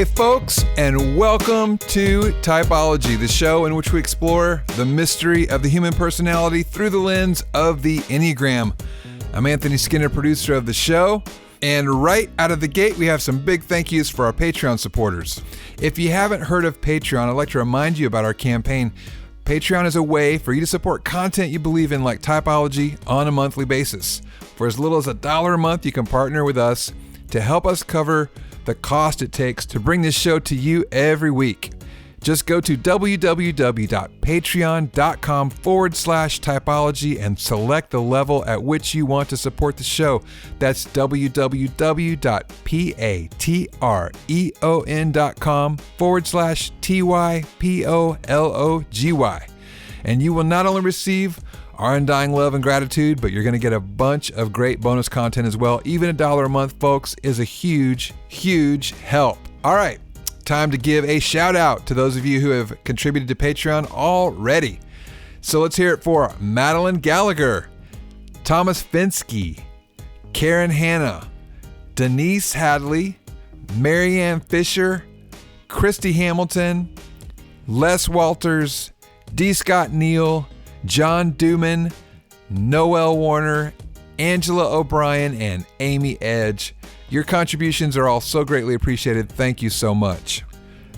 Hey folks, and welcome to Typology, the show in which we explore the mystery of the human personality through the lens of the Enneagram. I'm Anthony Skinner, producer of the show, and right out of the gate, we have some big thank yous for our Patreon supporters. If you haven't heard of Patreon, I'd like to remind you about our campaign. Patreon is a way for you to support content you believe in, like Typology, on a monthly basis. For as little as $1 a month, you can partner with us to help us cover the cost it takes to bring this show to you every week. Just go to www.patreon.com/typology and select the level at which you want to support the show. That's www.patreon.com/TYPOLOGY. And you will not only receive our undying love and gratitude, but you're going to get a bunch of great bonus content as well. Even $1 a month, folks, is a huge, huge help. All right, time to give a shout out to those of you who have contributed to Patreon already. So let's hear it for Madeline Gallagher, Thomas Finsky, Karen Hanna, Denise Hadley, Marianne Fisher, Christy Hamilton, Les Walters, D. Scott Neal, John Dooman, Noel Warner, Angela O'Brien, and Amy Edge. Your contributions are all so greatly appreciated. Thank you so much.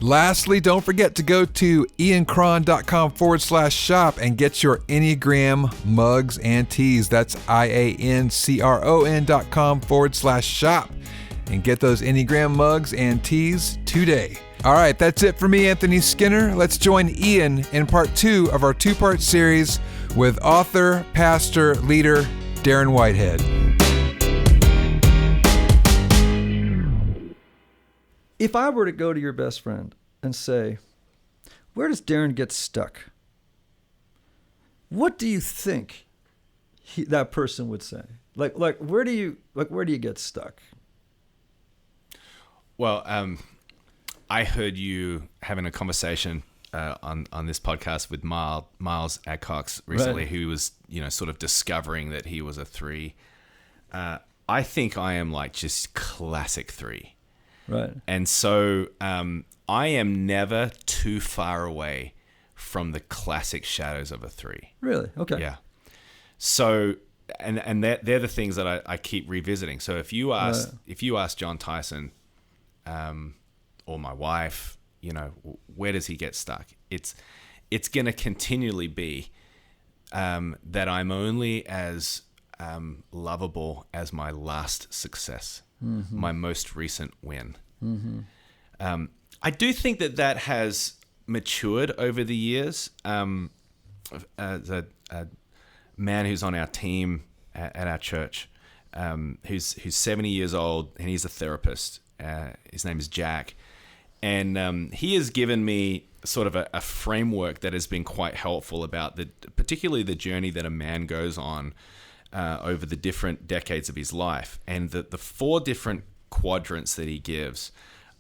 Lastly, don't forget to go to iancron.com/shop and get your Enneagram mugs and teas. That's iancron.com/shop and get those Enneagram mugs and teas today. All right, that's it for me, Anthony Skinner. Let's join Ian in part 2 of our 2-part series with author, pastor, leader, Darren Whitehead. If I were to go to your best friend and say, where does Darren get stuck? What do you think that person would say? Like where do you get stuck? Well, I heard you having a conversation on this podcast with Miles Adcox recently, right, who was, sort of discovering that he was a 3. I think I am like just classic 3. Right. And so I am never too far away from the classic shadows of a 3. Really? Okay. Yeah. So, and they're the things that I keep revisiting. So if you ask John Tyson, or my wife, where does he get stuck? It's going to continually be that I'm only as lovable as my last success, mm-hmm, my most recent win. Mm-hmm. I do think that has matured over the years. As a man who's on our team at our church, who's 70 years old, and he's a therapist. His name is Jack. And he has given me sort of a framework that has been quite helpful about particularly the journey that a man goes on over the different decades of his life. And the 4 different quadrants that he gives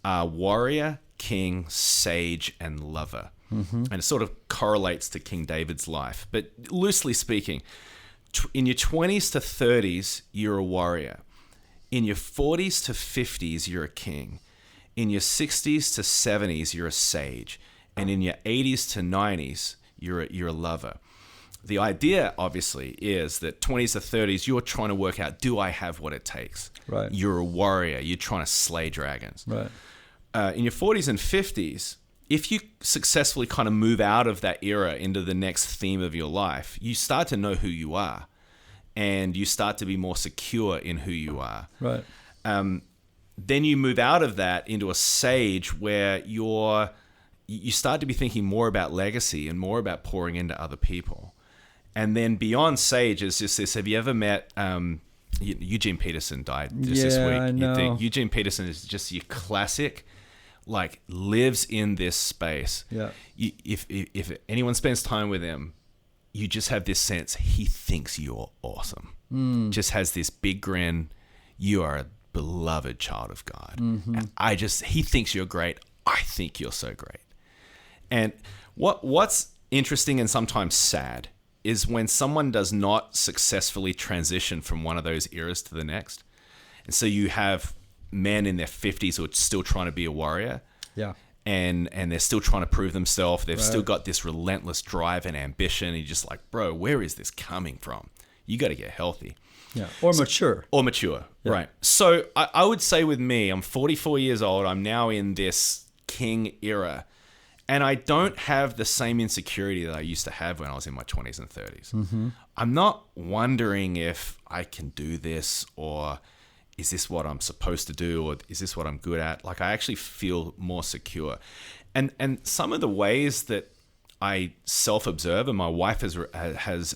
are warrior, king, sage, and lover. Mm-hmm. And it sort of correlates to King David's life. But loosely speaking, in your 20s to 30s, you're a warrior. In your 40s to 50s, you're a king. In your 60s to 70s, you're a sage. And in your 80s to 90s, you're a lover. The idea, obviously, is that 20s to 30s, you're trying to work out, do I have what it takes? Right. You're a warrior. You're trying to slay dragons. Right. In your 40s and 50s, if you successfully kind of move out of that era into the next theme of your life, you start to know who you are. And you start to be more secure in who you are. Right. Then you move out of that into a sage where you start to be thinking more about legacy and more about pouring into other people. And then beyond sage is just this. Have you ever met Eugene Peterson died just this week? I know. You think Eugene Peterson is just your classic, like lives in this space. Yeah. If anyone spends time with him, you just have this sense he thinks you're awesome. Just has this big grin. You are a beloved child of God. Mm-hmm. And he thinks you're great. I think you're so great. And what's interesting and sometimes sad is when someone does not successfully transition from one of those eras to the next. And so you have men in their 50s who are still trying to be a warrior. Yeah. And they're still trying to prove themselves. They've Right. still got this relentless drive and ambition. And you're just like, bro, where is this coming from? You got to get healthy. Yeah. Or mature. Or mature, Yeah. right. So I would say with me, I'm 44 years old. I'm now in this king era. And I don't have the same insecurity that I used to have when I was in my 20s and 30s. Mm-hmm. I'm not wondering if I can do this, or is this what I'm supposed to do, or is this what I'm good at? Like, I actually feel more secure. And some of the ways that I self-observe, and my wife has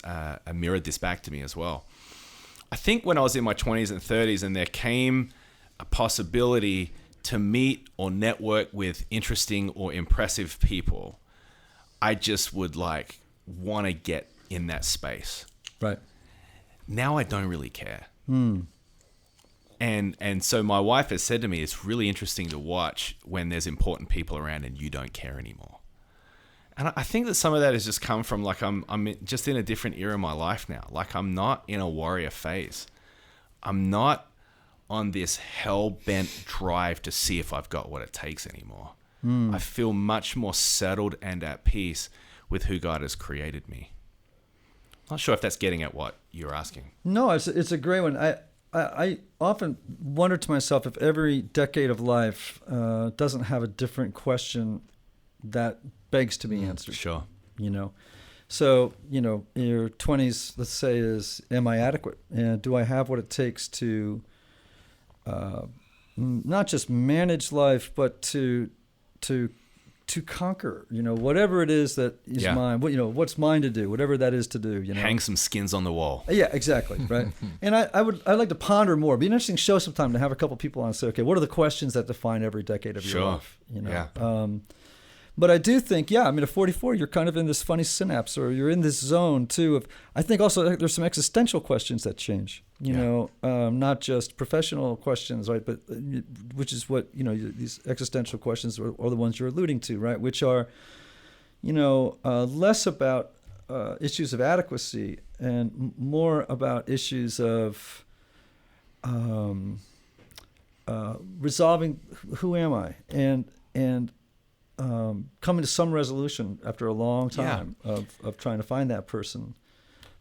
mirrored this back to me as well. I think when I was in my 20s and 30s and there came a possibility to meet or network with interesting or impressive people, I just would like want to get in that space. Right. Now I don't really care. And so my wife has said to me, it's really interesting to watch when there's important people around and you don't care anymore. And I think that some of that has just come from like I'm just in a different era of my life now. Like, I'm not in a warrior phase. I'm not on this hell-bent drive to see if I've got what it takes anymore. I feel much more settled and at peace with who God has created me. Not sure if that's getting at what you're asking. No, it's a great one. I often wonder to myself if every decade of life doesn't have a different question that begs to be answered. Sure. You know, so, you know, your 20s, let's say, is, am I adequate? And do I have what it takes to not just manage life, but to conquer, you know, whatever it is that is mine, you know, what's mine to do, whatever that is to do, you know. Hang some skins on the wall. Yeah, exactly. Right. And I'd like to ponder more. It'd be an interesting show sometime to have a couple people on and say, okay, what are the questions that define every decade of your life? You know? Yeah. But I do think, I mean, at 44, you're kind of in this funny synapse, or you're in this zone too of, I think also there's some existential questions that change, you know, not just professional questions, right? But which is what, you know, these existential questions are the ones you're alluding to, right? Which are, you know, less about issues of adequacy and more about issues of resolving who am I, and coming to some resolution after a long time of trying to find that person,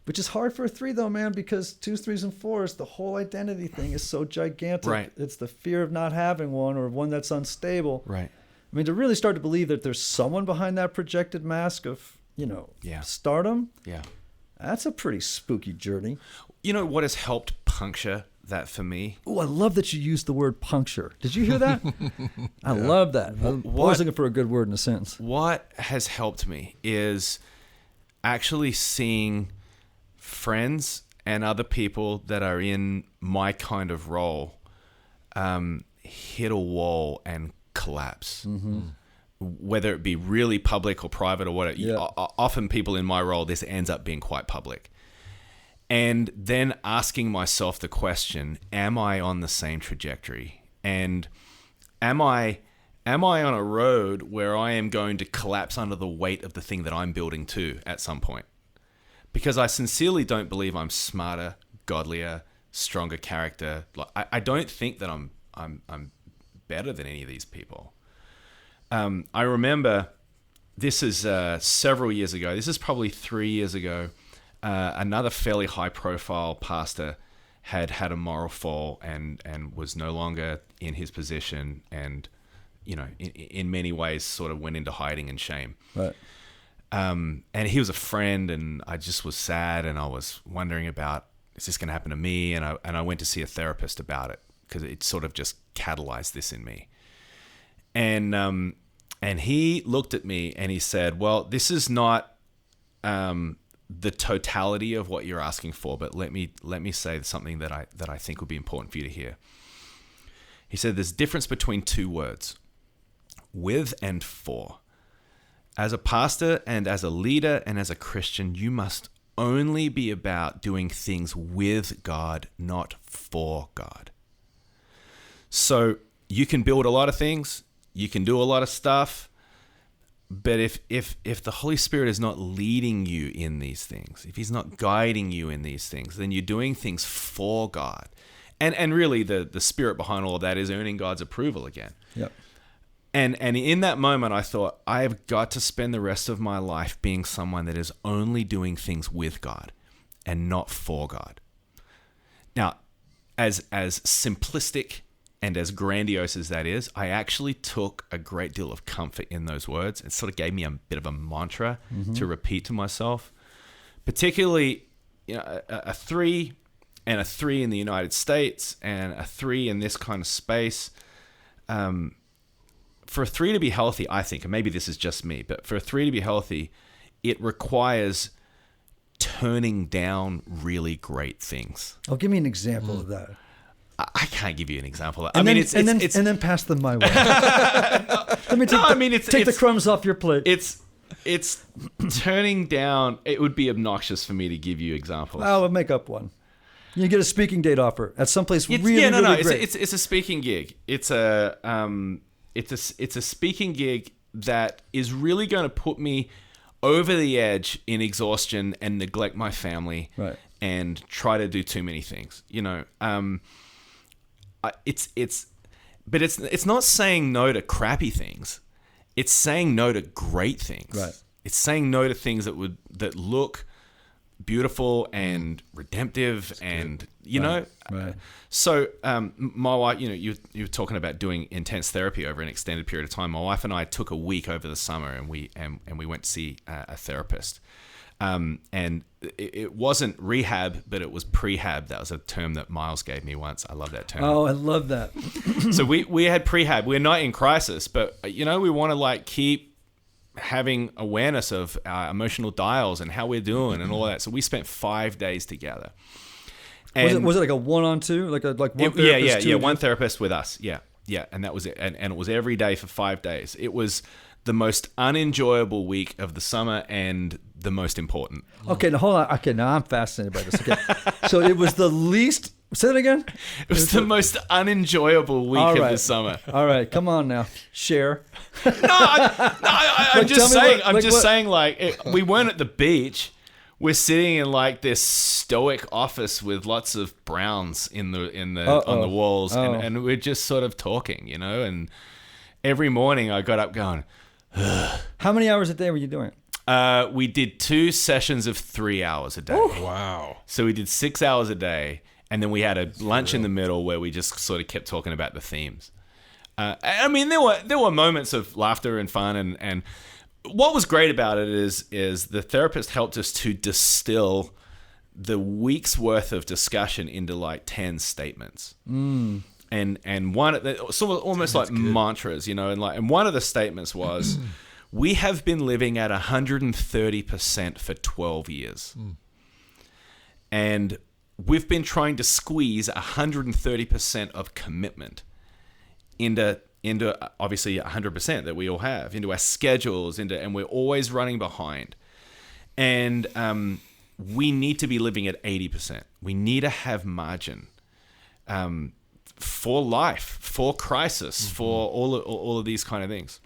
which is hard for a 3 though, man, because 2s, 3s, and 4s, the whole identity thing is so gigantic. Right. It's the fear of not having one, or one that's unstable. Right. I mean, to really start to believe that there's someone behind that projected mask of, you know, stardom. Yeah. That's a pretty spooky journey. You know what has helped puncture that for me? Oh, I love that you used the word puncture. Did you hear that? I love that. I'm always looking for a good word in a sentence. What has helped me is actually seeing friends and other people that are in my kind of role hit a wall and collapse. Mm-hmm. Whether it be really public or private or whatever. Often people in my role, this ends up being quite public. And then asking myself the question, am I on the same trajectory? And am I on a road where I am going to collapse under the weight of the thing that I'm building too at some point? Because I sincerely don't believe I'm smarter, godlier, stronger character. Like, I don't think that I'm better than any of these people. I remember this is several years ago. This is probably 3 years ago. Another fairly high-profile pastor had a moral fall and was no longer in his position, and, you know, in many ways sort of went into hiding and shame. Right. And he was a friend, and I just was sad, and I was wondering about, is this going to happen to me? And I went to see a therapist about it because it sort of just catalyzed this in me. And he looked at me and he said, well, this is not the totality of what you're asking for, but let me say something that I think would be important for you to hear. He said, there's a difference between 2 words, with and for. As a pastor and as a leader and as a Christian, you must only be about doing things with God, not for God. So you can build a lot of things, you can do a lot of stuff, but if the Holy Spirit is not leading you in these things, if he's not guiding you in these things, then you're doing things for God. And really the spirit behind all of that is earning God's approval again. Yep. And in that moment, I thought, I have got to spend the rest of my life being someone that is only doing things with God and not for God. Now, as simplistic and as grandiose as that is, I actually took a great deal of comfort in those words. It sort of gave me a bit of a mantra to repeat to myself, particularly, a 3 and a 3 in the United States and a 3 in this kind of space. For a 3 to be healthy, I think, and maybe this is just me, but for a 3 to be healthy, it requires turning down really great things. Oh, give me an example of that. I can't give you an example. And then pass them my way. Let me take the crumbs off your plate. It's turning down. It would be obnoxious for me to give you examples. I'll make up one. You get a speaking date offer at someplace great. It's a speaking gig. It's a speaking gig that is really going to put me over the edge in exhaustion and neglect my family, right, and try to do too many things. But it's not saying no to crappy things. It's saying no to great things. Right. It's saying no to things that look beautiful and redemptive, and Right. So my wife, you were talking about doing intense therapy over an extended period of time. My wife and I took a week over the summer, and we went to see a therapist. And it wasn't rehab, but it was prehab. That was a term that Miles gave me once. I love that term. Oh, I love that. So we had prehab. We're not in crisis, but we want to keep having awareness of our emotional dials and how we're doing and all that. So we spent 5 days together. And was it like a 1-on-2, like one therapist? Yeah, one therapist with us. Yeah, and that was it. And it was every day for 5 days. It was the most unenjoyable week of the summer and the most important. Okay, now hold on. Okay, now I'm fascinated by this. Okay, so it was the least. Say it again. It was the most unenjoyable week of the summer. All right, come on now, share. I'm just saying. We weren't at the beach. We're sitting in this stoic office with lots of browns on the walls, and we're just sort of talking, And every morning I got up going, ugh. How many hours a day were you doing? We did 2 sessions of 3 hours a day. Ooh. Wow. So we did 6 hours a day, and then we had a lunch in the middle where we just sort of kept talking about the themes. There were moments of laughter and fun, and what was great about it is the therapist helped us to distill the week's worth of discussion into 10 statements. And one, so almost like mantras, and one of the statements was, we have been living at 130% for 12 years. And we've been trying to squeeze 130% of commitment into obviously 100% that we all have, into our schedules, and we're always running behind. And we need to be living at 80%. We need to have margin for life, for crisis, for all of these kind of things.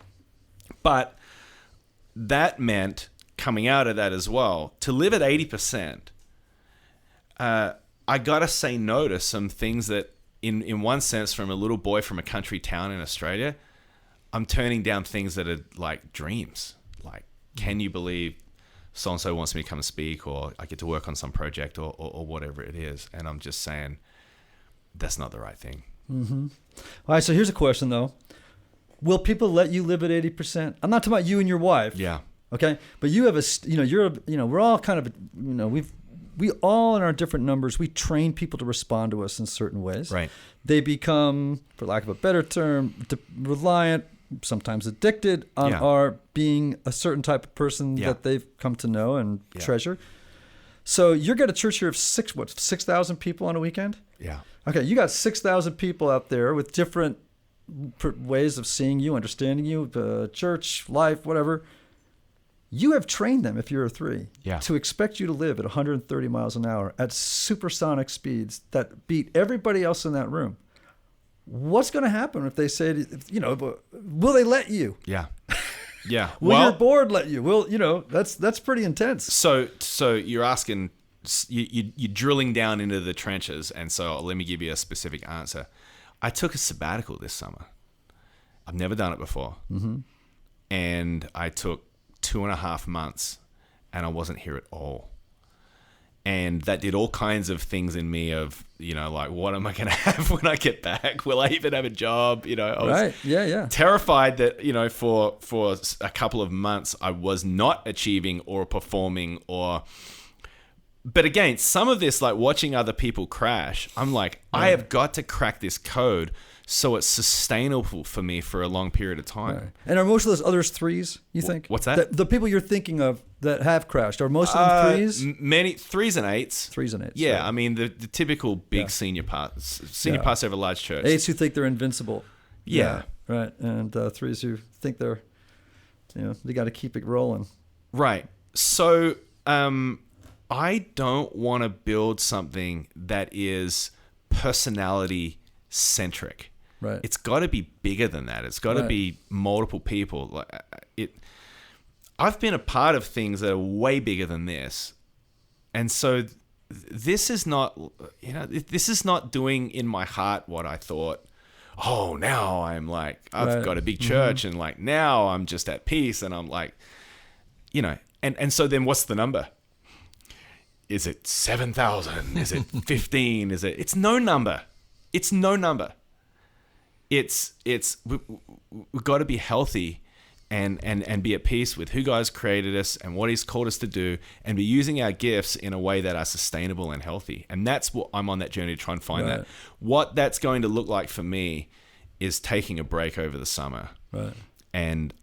But that meant, coming out of that as well, to live at 80%, I got to say no to some things that, in one sense, from a little boy from a country town in Australia, I'm turning down things that are like dreams. Like, can you believe so-and-so wants me to come and speak, or I get to work on some project, or whatever it is. And I'm just saying, that's not the right thing. Mm-hmm. All right, so here's a question, though. Will people let you live at 80%? I'm not talking about you and your wife. Yeah. Okay? But you have we're all kind of, we all in our different numbers, we train people to respond to us in certain ways. Right. They become, for lack of a better term, reliant, sometimes addicted on our being a certain type of person that they've come to know and treasure. So you're at a church here of 6,000 people on a weekend? Yeah. Okay, you got 6,000 people out there with different ways of seeing you, understanding you, church, life, whatever. You have trained them, if you're a 3, to expect you to live at 130 miles an hour at supersonic speeds that beat everybody else in that room. What's going to happen if they say, will they let you? Yeah. Yeah. Will your board let you? That's pretty intense. So you're asking, you're drilling down into the trenches. And so let me give you a specific answer. I took a sabbatical this summer. I've never done it before. Mm-hmm. And I took 2.5 months and I wasn't here at all. And that did all kinds of things in me of, like, what am I going to have when I get back? Will I even have a job? I was terrified that, for a couple of months, I was not achieving or performing but again, some of this, like watching other people crash, I'm like, I have got to crack this code so it's sustainable for me for a long period of time. Right. And are most of those others threes, you think? What's that? The people you're thinking of that have crashed, are most of them threes? Many 3s and 8s. 3s and 8s. Yeah, right. I mean, the typical big senior pass over large church. 8s who think they're invincible. Yeah. Right. And 3s who think they're, they got to keep it rolling. Right. So, I don't want to build something that is personality centric. Right. It's got to be bigger than that. It's got to be multiple people. I've been a part of things that are way bigger than this. And so this is not, this is not doing in my heart what I thought, oh, now I'm like, I've got a big church and like now I'm just at peace and I'm like, and so then what's the number? Is it 7,000? Is it 15? It's no number. It's no number. We've got to be healthy and be at peace with who God's created us and what He's called us to do, and be using our gifts in a way that are sustainable and healthy. And that's what I'm on that journey to try and find that. What that's going to look like for me is taking a break over the summer. Right. And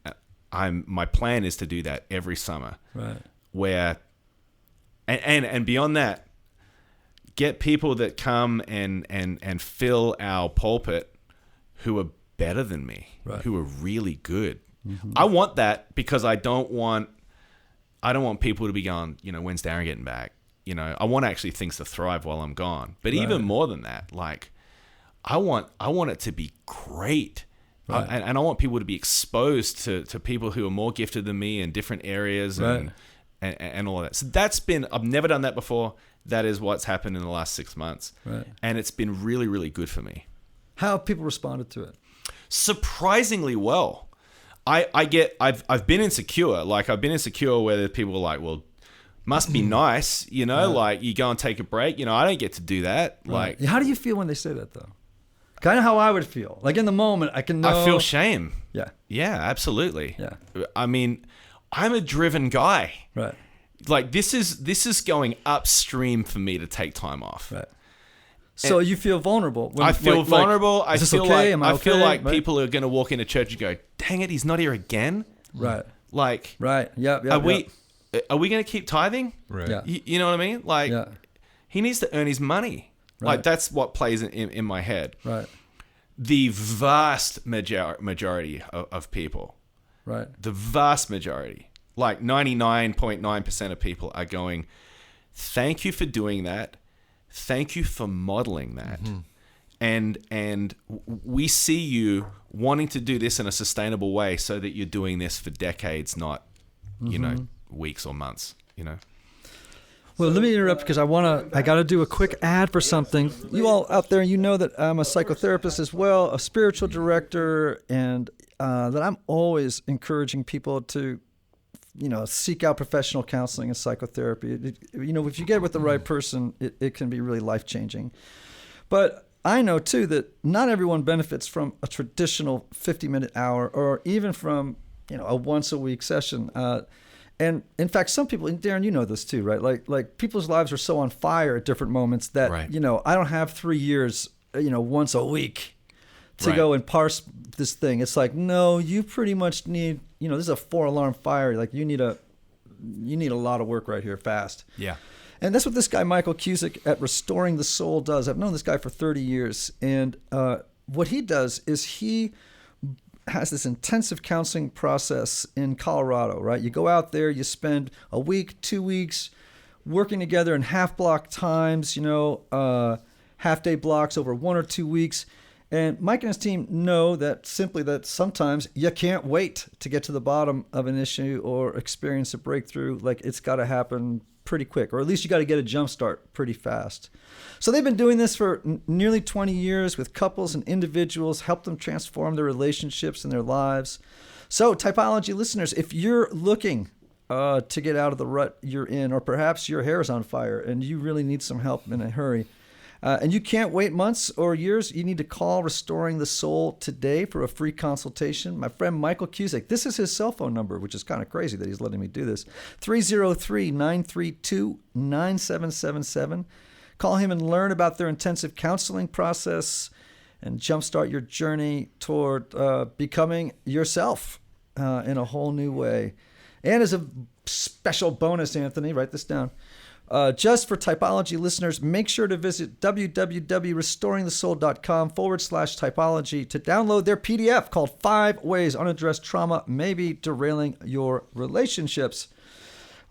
my plan is to do that every summer. Right. Where and beyond that, get people that come and fill our pulpit who are better than me, who are really good. Mm-hmm. I want that because I don't want people to be going, when's Darren getting back? I want actually things to thrive while I'm gone. But even more than that, like I want it to be great. Right. And I want people to be exposed to people who are more gifted than me in different areas and all of that. So I've never done that before. That is what's happened in the last 6 months. Right. And it's been really, really good for me. How have people responded to it? Surprisingly well. I've been insecure. Like I've been insecure where people are like, well, must be nice, like you go and take a break. I don't get to do that. Right. Like, how do you feel when they say that though? Kind of how I would feel. Like in the moment, I feel shame. Yeah. Yeah, absolutely. Yeah. I mean, I'm a driven guy. Right. Like this is going upstream for me to take time off. Right. So you feel vulnerable. I feel vulnerable. I feel okay? like right? people are going to walk into church and go, "Dang it, he's not here again." Right. Like. Right. Yeah. Are we going to keep tithing? Right. Yeah. You know what I mean? Like. Yeah. He needs to earn his money. Right. Like that's what plays in my head. Right. The vast majority of people. Right. The vast majority, like 99.9% of people are going, "Thank you for doing that. Thank you for modeling that." Mm-hmm. And we see you wanting to do this in a sustainable way so that you're doing this for decades, not, weeks or months, Well, let me interrupt because I got to do a quick ad for something. You all out there, that I'm a psychotherapist as well, a spiritual director, and that I'm always encouraging people to, seek out professional counseling and psychotherapy. If you get with the right person, it can be really life-changing. But I know, too, that not everyone benefits from a traditional 50-minute hour or even from, a once-a-week session. And in fact, some people, and Darren, you know this too, right? Like people's lives are so on fire at different moments that, I don't have 3 years, once a week to go and parse this thing. It's like, no, you pretty much need, this is a 4-alarm fire. Like you need a lot of work right here fast. Yeah. And that's what this guy, Michael Cusick at Restoring the Soul does. I've known this guy for 30 years. And what he does is he has this intensive counseling process in Colorado, right? You go out there, you spend a week, 2 weeks working together in half-block times, half-day blocks over 1 or 2 weeks. And Mike and his team know that sometimes you can't wait to get to the bottom of an issue or experience a breakthrough. Like it's got to happen pretty quick, or at least you got to get a jump start pretty fast. So they've been doing this for nearly 20 years with couples and individuals, help them transform their relationships and their lives. So typology listeners, if you're looking to get out of the rut you're in, or perhaps your hair is on fire and you really need some help in a hurry, and you can't wait months or years, you need to call Restoring the Soul today for a free consultation. My friend Michael Cusick, this is his cell phone number, which is kind of crazy that he's letting me do this, 303-932-9777. Call him and learn about their intensive counseling process and jumpstart your journey toward becoming yourself in a whole new way. And as a special bonus, Anthony, write this down. Just for typology listeners, make sure to visit www.restoringthesoul.com/typology to download their PDF called 5 Ways Unaddressed Trauma May Be Derailing Your Relationships.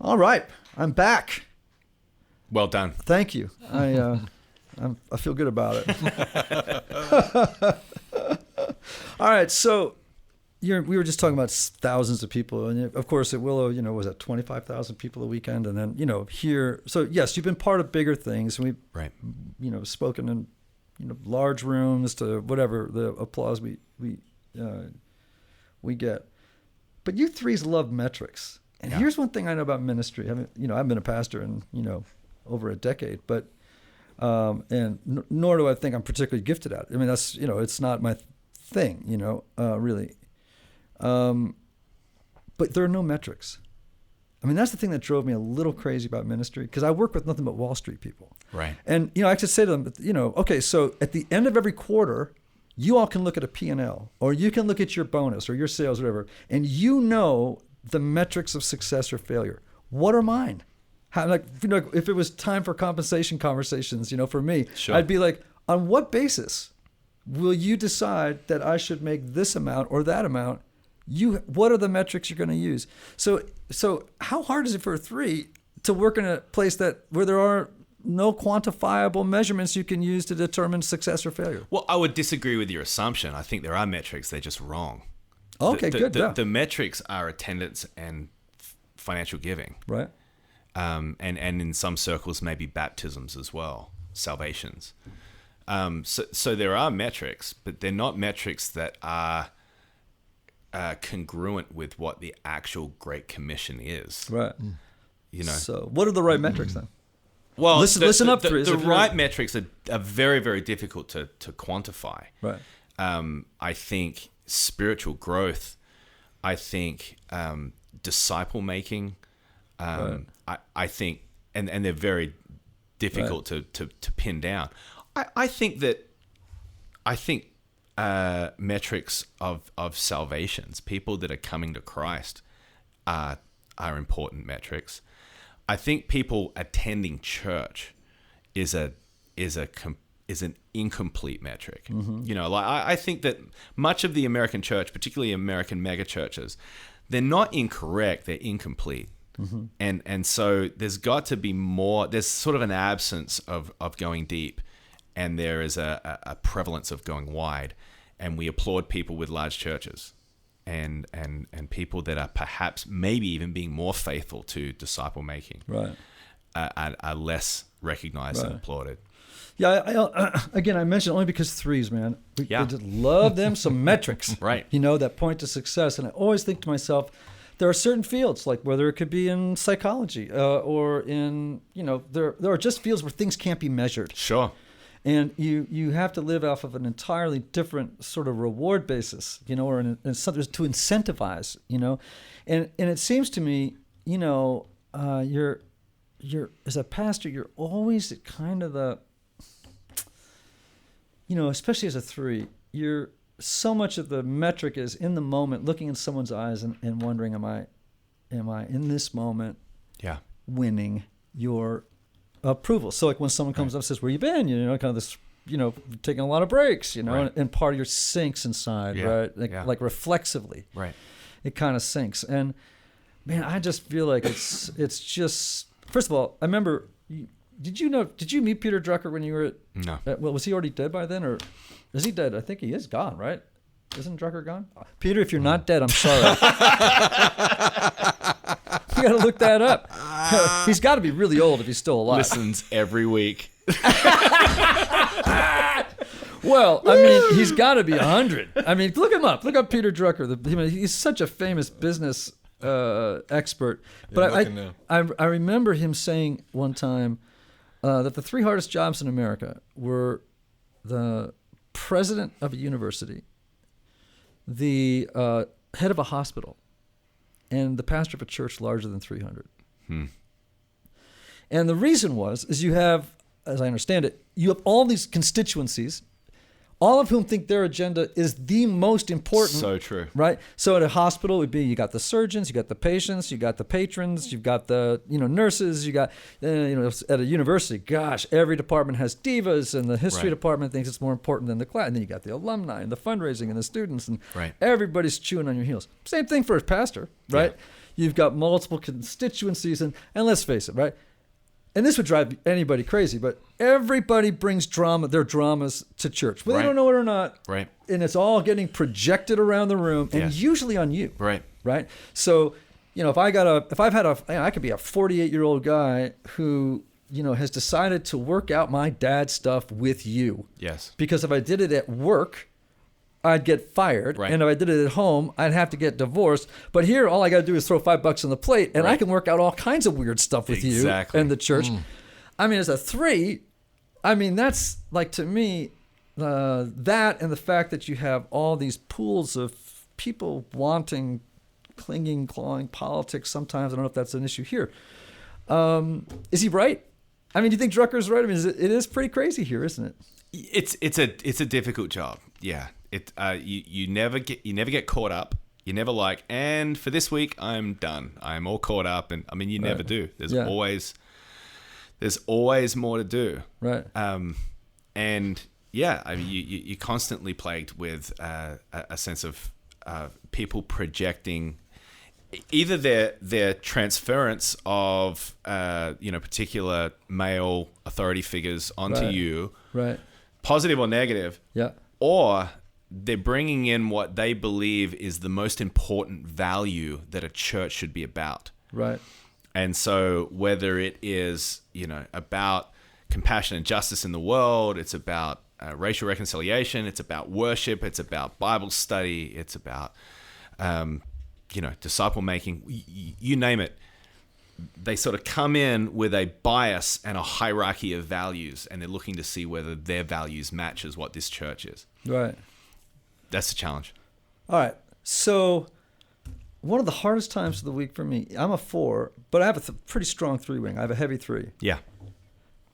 All right, I'm back. Well done. Thank you. I feel good about it. All right, so we were just talking about thousands of people, and of course at Willow, was that 25,000 people a weekend, and then here. So yes, you've been part of bigger things, and we've spoken in large rooms to whatever the applause we get. But you threes love metrics, and here's one thing I know about ministry. I've been a pastor in over a decade, but and nor do I think I'm particularly gifted at it. I mean, that's it's not my thing, really. But there are no metrics. I mean, that's the thing that drove me a little crazy about ministry, because I work with nothing but Wall Street people. Right. And, I could say to them, okay, so at the end of every quarter, you all can look at a P&L, or you can look at your bonus or your sales, whatever, and the metrics of success or failure. What are mine? If it was time for compensation conversations, for me, sure. I'd be like, on what basis will you decide that I should make this amount or that amount? What are the metrics you're going to use? So how hard is it for a three to work in a place where there are no quantifiable measurements you can use to determine success or failure? Well, I would disagree with your assumption. I think there are metrics. They're just wrong. Okay, good. The metrics are attendance and financial giving. Right. And in some circles, maybe baptisms as well, salvations. So there are metrics, but they're not metrics that are congruent with what the actual Great Commission is. Right. So what are the right metrics then? Well, listen up. The right metrics are very, very difficult to quantify. Right. I think spiritual growth. I think disciple making. Right. I think, and they're very difficult to pin down. I think metrics of salvations, people that are coming to Christ, are important metrics. I think people attending church is an incomplete metric. Mm-hmm. I think that much of the American church, particularly American mega churches, they're not incorrect, they're incomplete. Mm-hmm. And so there's got to be more. There's sort of an absence of going deep, and there is a prevalence of going wide. And we applaud people with large churches, and people that are perhaps maybe even being more faithful to disciple making, right, are less recognized and applauded. Yeah, again, I mentioned only because threes, man. We just love them some metrics, right? That point to success. And I always think to myself, there are certain fields, like whether it could be in psychology or in, there are just fields where things can't be measured. Sure. And you have to live off of an entirely different sort of reward basis, or something to incentivize, and it seems to me, you're as a pastor, you're always at kind of the, especially as a three, so much of the metric is in the moment, looking in someone's eyes and wondering, am I in this moment winning your approval? So like when someone comes up and says, where you been? Kind of this, taking a lot of breaks, right. and part of your sinks inside, right? Like reflexively, right? It kind of sinks. And man, I just feel like it's just, first of all, I remember, did you meet Peter Drucker when you were No. Well, was he already dead by then, or is he dead? I think he is gone, right? Isn't Drucker gone? Peter, if you're not dead, I'm sorry. You got to look that up. He's got to be really old if he's still alive. Listens every week. Well, I mean, he's got to be 100. I mean, look him up. Look up Peter Drucker. He's such a famous business expert. But I remember him saying one time that the 3 hardest jobs in America were the president of a university, the head of a hospital, and the pastor of a church larger than 300. And the reason is you have, as I understand it, you have all these constituencies, all of whom think their agenda is the most important. So true. Right? So at a hospital, it would be you got the surgeons, you got the patients, you got the patrons, you've got the nurses, you got, at a university, gosh, every department has divas, and the history department thinks it's more important than the class. And then you got the alumni and the fundraising and the students, and everybody's chewing on your heels. Same thing for a pastor, right? Yeah. You've got multiple constituencies, and let's face it, right? And this would drive anybody crazy, but everybody brings their dramas to church, whether they don't know it or not. Right. And it's all getting projected around the room, and usually on you. Right. Right. So, I could be a 48-year-old guy who, has decided to work out my dad's stuff with you. Yes. Because if I did it at work, I'd get fired. Right. And if I did it at home, I'd have to get divorced. But here, all I got to do is throw $5 on the plate, and I can work out all kinds of weird stuff with you and the church. I mean, as a 3, that's like, to me, that and the fact that you have all these pools of people wanting, clinging, clawing politics. Sometimes I don't know if that's an issue here. Is he right? I mean, do you think Drucker's right? I mean, it is pretty crazy here, isn't it? It's a difficult job. Yeah. You never get caught up. You never and for this week I'm done. I'm all caught up, and you never do. There's always more to do. Right. And you're constantly plagued with a sense of people projecting either their transference of particular male authority figures onto you, right, positive or negative, or they're bringing in what they believe is the most important value that a church should be about. Right. And so whether it is, about compassion and justice in the world, it's about racial reconciliation, it's about worship, it's about Bible study, it's about, disciple making, you name it. They sort of come in with a bias and a hierarchy of values, and they're looking to see whether their values matches what this church is. Right. That's the challenge. All right. So one of the hardest times of the week for me, I'm a 4, but I have a pretty strong 3 wing. I have a heavy 3. Yeah.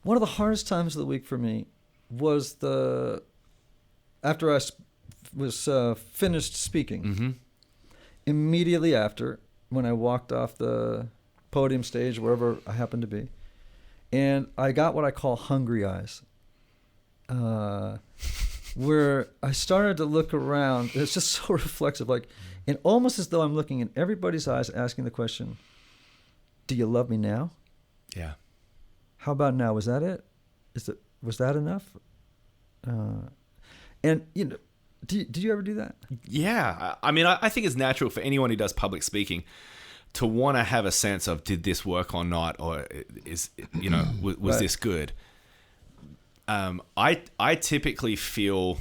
One of the hardest times of the week for me was after I was finished speaking, immediately after, when I walked off the podium stage, wherever I happened to be, and I got what I call hungry eyes. Where I started to look around. It's just so reflexive, and almost as though I'm looking in everybody's eyes, asking the question, do you love me now? Yeah. How about now? Was that it? Was that enough? And, did you ever do that? Yeah. I think it's natural for anyone who does public speaking to want to have a sense of, did this work or not? Or was right. this good? I typically feel,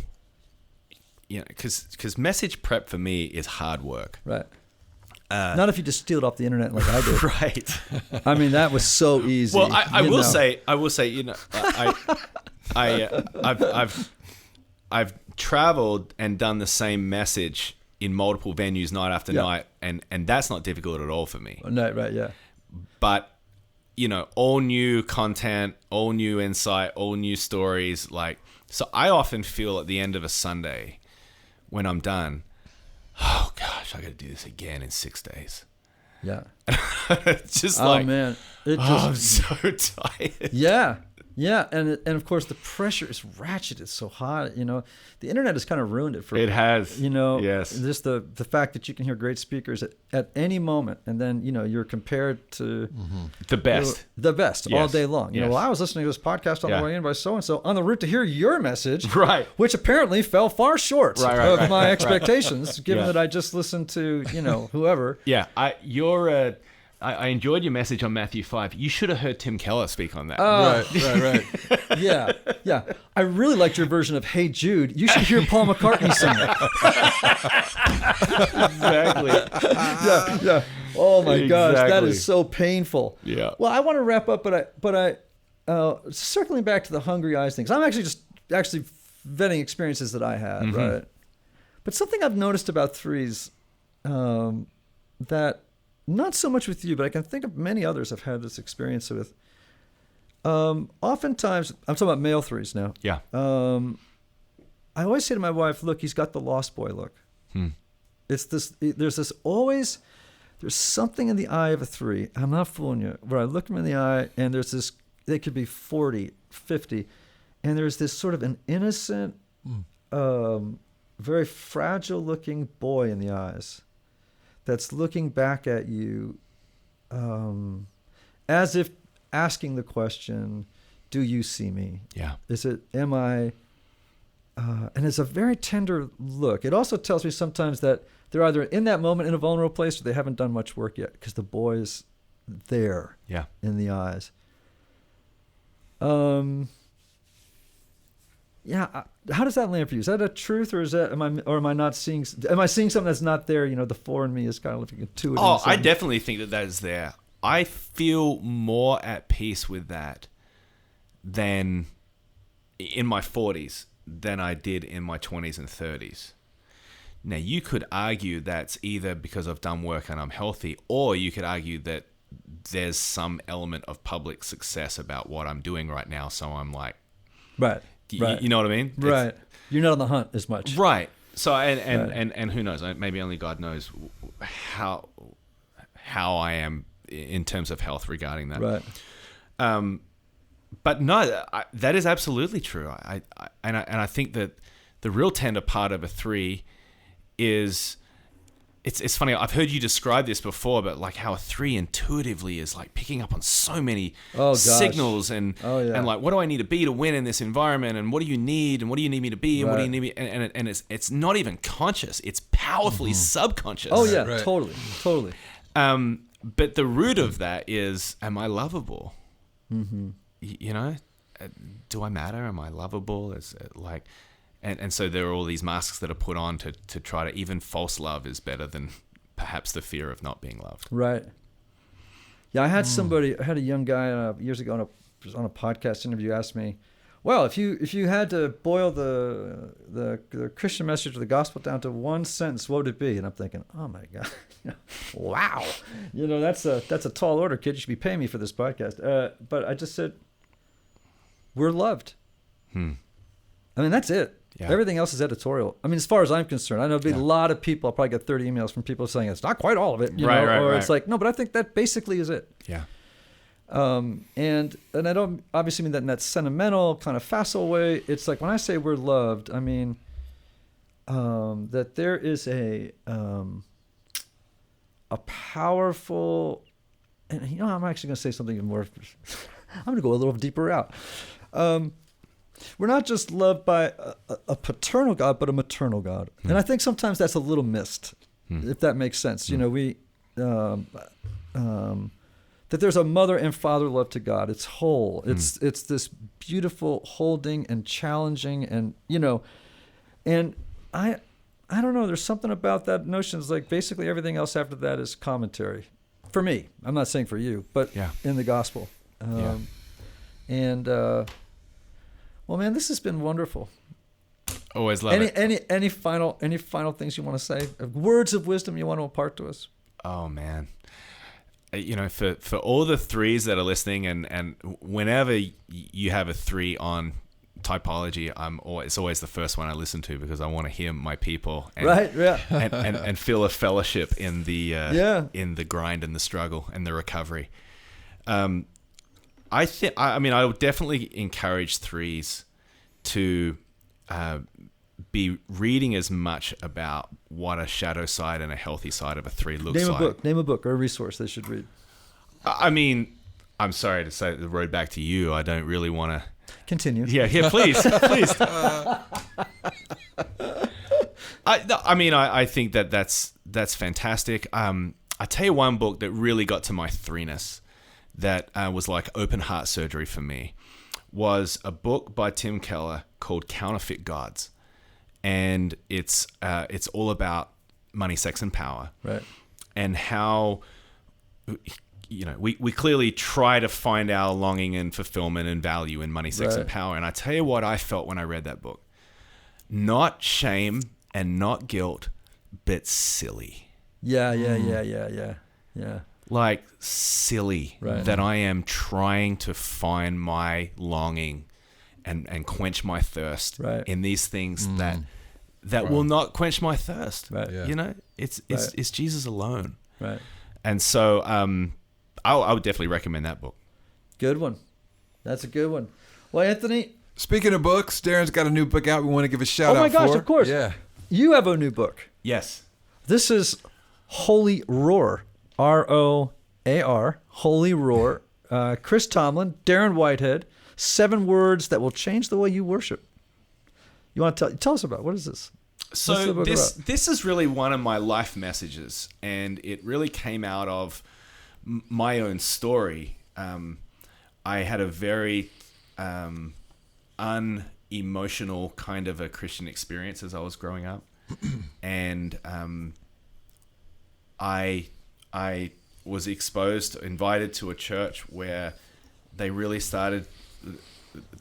because message prep for me is hard work. Right. Not if you just steal it off the internet like I did. Right. That was so easy. Well, I will say, I've traveled and done the same message in multiple venues night after night, and that's not difficult at all for me. No, right, yeah. But all new content, all new insight, all new stories. So I often feel at the end of a Sunday when I'm done, oh gosh, I got to do this again in 6 days. Yeah. It's just man. I'm so tired. Yeah. Yeah, and of course the pressure is ratcheted. It's so hot. The internet has kind of ruined it for. It has. Yes. Just the fact that you can hear great speakers at any moment, and then you're compared to the best, yes. all day long. Well, I was listening to this podcast on the way in by so and so on the route to hear your message, right? Which apparently fell far short of my expectations, given that I just listened to whoever. Yeah, you're I enjoyed your message on Matthew 5. You should have heard Tim Keller speak on that. Right. Yeah. I really liked your version of Hey Jude. You should hear Paul McCartney sing it. Exactly. Yeah. Oh my gosh, that Exactly. is so painful. Yeah. Well, I want to wrap up, but I circling back to the hungry eyes things. I'm actually vetting experiences that I had, Mm-hmm. right? But something I've noticed about threes, that not so much with you, but I can think of many others I've had this experience with. Oftentimes, I'm talking about male threes now. Yeah. I always say to my wife, look, he's got the lost boy look. It's this, there's something in the eye of a three. I'm not fooling you. Where I look him in the eye and there's this, they could be 40, 50. And there's this sort of an innocent, very fragile looking boy in the eyes that's looking back at you, as if asking the question, do you see me? Yeah. Am I, and it's a very tender look. It also tells me sometimes that they're either in that moment in a vulnerable place or they haven't done much work yet because the boy's there in the eyes. How does that land for you? Is that a truth, or am I not seeing? Am I seeing something that's not there? The four in me is kind of looking intuitive. Oh, I definitely think that is there. I feel more at peace with that than in my 40s than I did in my 20s and 30s. Now, you could argue that's either because I've done work and I'm healthy, or you could argue that there's some element of public success about what I'm doing right now. So I'm like, right. You know what I mean? Right. You're not on the hunt as much. Right. So and who knows? Maybe only God knows how I am in terms of health regarding that. Right. But no, that is absolutely true. I think that the real tender part of a three is. It's funny. I've heard you describe this before, but like how a three intuitively is like picking up on so many signals and like, what do I need to be to win in this environment? And what do you need? And what do you need me to be? And what do you need me? And it's not even conscious. It's powerfully subconscious. Oh yeah, Right. Totally. But the root of that is, am I lovable? Mm-hmm. Do I matter? Am I lovable? Is it like... And so there are all these masks that are put on to try to, even false love is better than perhaps the fear of not being loved. Right. Yeah, I had a young guy years ago on a podcast interview ask me, well, if you had to boil the Christian message of the gospel down to one sentence, what would it be? And I'm thinking, oh my God, wow, that's a tall order, kid. You should be paying me for this podcast. But I just said, we're loved. I mean, that's it. Yeah. Everything else is editorial. I mean, as far as I'm concerned, I know there'll be a lot of people. I'll probably get 30 emails from people saying it's not quite all of it, or it's like, no, but I think that basically is it. Yeah. And I don't obviously mean that in that sentimental kind of facile way. It's like when I say we're loved, I mean that there is a powerful, and I'm actually going to say something even more. I'm going to go a little deeper out. We're not just loved by a paternal God, but a maternal God. And I think sometimes that's a little missed, if that makes sense. We that there's a mother and father love to God. It's whole. It's this beautiful holding and challenging, and and I don't know. There's something about that notion. It's like basically everything else after that is commentary. For me, I'm not saying for you, but in the gospel. Well, man, this has been wonderful. Always love it. Any final things you want to say? Words of wisdom you want to impart to us? Oh man, for all the threes that are listening, and whenever you have a three on typology, it's always the first one I listen to because I want to hear my people and feel a fellowship in the in the grind and the struggle and the recovery. I would definitely encourage threes to be reading as much about what a shadow side and a healthy side of a three looks like. Name a book or a resource they should read. I mean, I'm sorry to say the road back to you. I don't really want to continue. Yeah, please. I think that's fantastic. I tell you one book that really got to my threeness that was like open heart surgery for me was a book by Tim Keller called Counterfeit Gods. And it's all about money, sex, and power. Right. And how, we clearly try to find our longing and fulfillment and value in money, sex, and power. And I tell you what I felt when I read that book. Not shame and not guilt, but silly. Yeah. Like silly that I am trying to find my longing and quench my thirst in these things that will not quench my thirst. Right. Yeah. It's Jesus alone. Right. And so I would definitely recommend that book. Good one. That's a good one. Well, Anthony. Speaking of books, Darren's got a new book out we want to give a shout out for. Oh my gosh, of course. Yeah. You have a new book. Yes. This is Holy Roar. R-O-A-R. Holy Roar. Chris Tomlin, Darren Whitehead. 7 words that will change the way you worship. You want to tell us about what is this? So this is really one of my life messages, and it really came out of my own story. I had a very unemotional kind of a Christian experience as I was growing up, and I was invited to a church where they really started.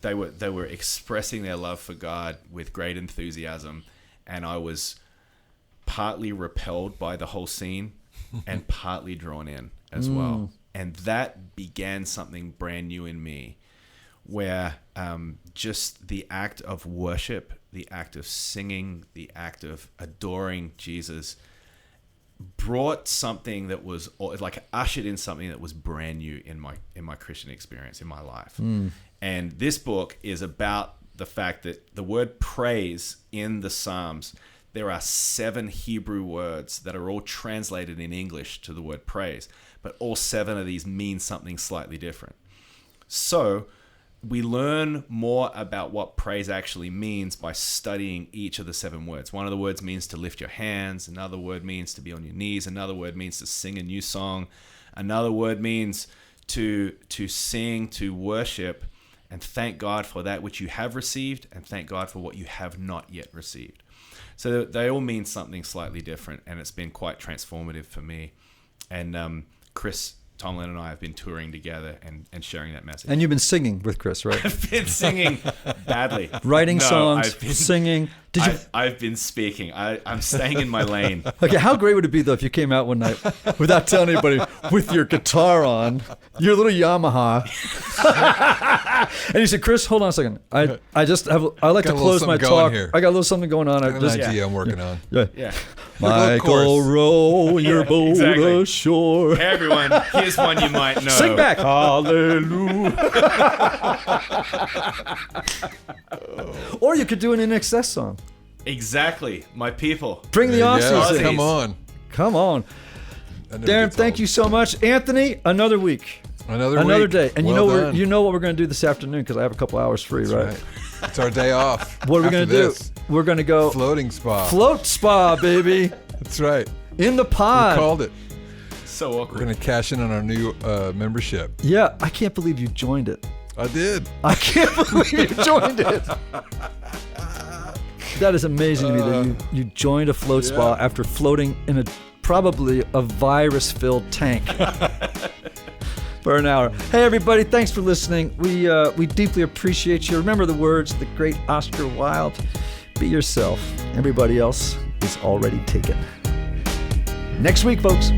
They were expressing their love for God with great enthusiasm, and I was partly repelled by the whole scene and partly drawn in as well. And that began something brand new in me, where just the act of worship, the act of singing, the act of adoring Jesus brought something that was like ushered in something that was brand new in my Christian experience in my life. And this book is about the fact that the word praise in the Psalms, there are 7 Hebrew words that are all translated in English to the word praise, but all 7 of these mean something slightly different. So we learn more about what praise actually means by studying each of the 7 words. One of the words means to lift your hands. Another word means to be on your knees. Another word means to sing a new song. Another word means to sing, to worship, and thank God for that which you have received, and thank God for what you have not yet received. So they all mean something slightly different, and it's been quite transformative for me. And Chris Tomlin and I have been touring together and sharing that message. And you've been singing with Chris, right? I've been singing badly. Writing songs, singing. I've been speaking. I'm staying in my lane. Okay, how great would it be, though, if you came out one night without telling anybody with your guitar on, your little Yamaha, and you said, Chris, hold on a second. I like to close my talk. Here. I got a little something going on. I got an idea I'm working on. Yeah. Michael, row your boat ashore. Hey, everyone, here's one you might know. Sing back. Hallelujah. Or you could do an INXS song. Exactly. My people. Bring the Aussies in. Come on. Darren, thank you so much. Anthony, another week. Another day. And well you know what we're going to do this afternoon, because I have a couple hours free, right? It's our day off. What are we going to do? We're going to go floating spa. Float spa, baby. That's right. In the pod. We called it. So awkward. We're going to cash in on our new membership. Yeah, I can't believe you joined it. I did. I can't believe you joined it. That is amazing to me that you joined a float spa after floating in probably a virus-filled tank for an hour. Hey, everybody, thanks for listening. We deeply appreciate you. Remember the words of the great Oscar Wilde. Be yourself. Everybody else is already taken. Next week, folks.